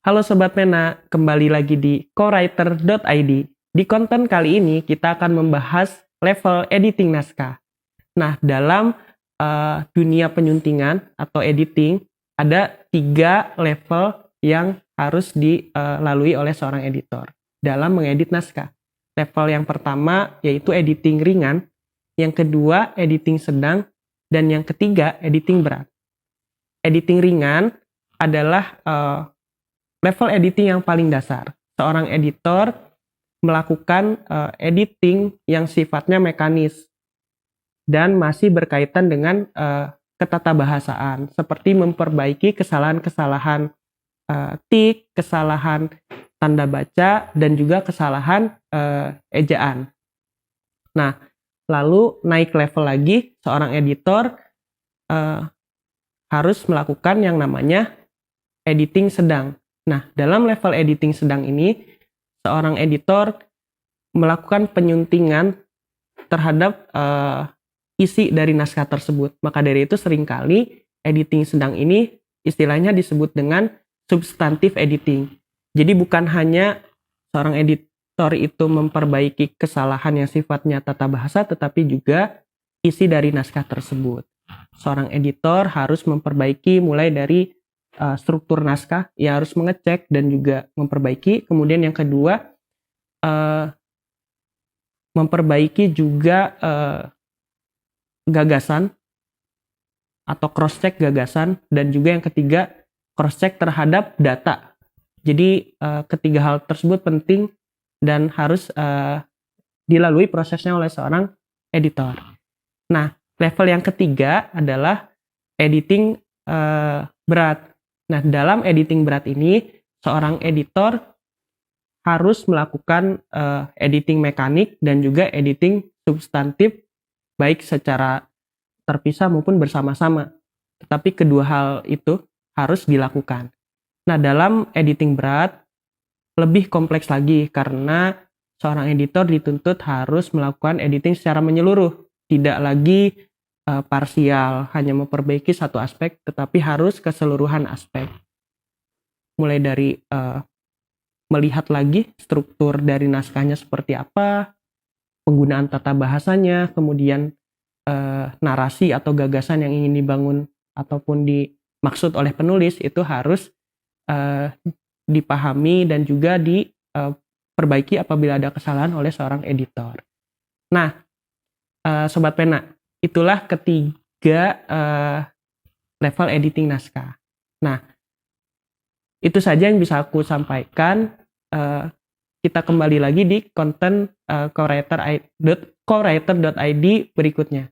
Halo Sobat Pena, kembali lagi di cowriter.id. Di konten kali ini kita akan membahas level editing naskah. Nah, dalam dunia penyuntingan atau editing, ada 3 level yang harus dilalui oleh seorang editor dalam mengedit naskah. Level yang pertama yaitu editing ringan, yang kedua editing sedang, dan yang ketiga editing berat. Editing ringan adalah level editing yang paling dasar. Seorang editor melakukan editing yang sifatnya mekanis dan masih berkaitan dengan ketatabahasaan, seperti memperbaiki kesalahan-kesalahan tik, kesalahan tanda baca, dan juga kesalahan ejaan. Nah, lalu naik level lagi, seorang editor harus melakukan yang namanya editing sedang. Nah, dalam level editing sedang ini, seorang editor melakukan penyuntingan terhadap isi dari naskah tersebut. Maka dari itu seringkali editing sedang ini istilahnya disebut dengan substantif editing. Jadi bukan hanya seorang editor itu memperbaiki kesalahan yang sifatnya tata bahasa, tetapi juga isi dari naskah tersebut. Seorang editor harus memperbaiki mulai dari struktur naskah, ia harus mengecek dan juga memperbaiki. Kemudian yang kedua, memperbaiki juga gagasan atau cross-check gagasan, dan juga yang ketiga, cross-check terhadap data. Jadi ketiga hal tersebut penting dan harus dilalui prosesnya oleh seorang editor. Nah, level yang ketiga adalah editing berat. Nah, dalam editing berat ini, seorang editor harus melakukan editing mekanik dan juga editing substantif, baik secara terpisah maupun bersama-sama. Tetapi kedua hal itu harus dilakukan. Nah, dalam editing berat, lebih kompleks lagi karena seorang editor dituntut harus melakukan editing secara menyeluruh. Tidak lagi parsial, hanya memperbaiki satu aspek, tetapi harus keseluruhan aspek. Mulai dari melihat lagi struktur dari naskahnya seperti apa, penggunaan tata bahasanya, kemudian narasi atau gagasan yang ingin dibangun ataupun dimaksud oleh penulis itu harus dipahami dan juga diperbaiki apabila ada kesalahan oleh seorang editor. Nah, Sobat Pena, itulah ketiga level editing naskah. Nah, itu saja yang bisa aku sampaikan. Kita kembali lagi di konten cowriter.id berikutnya.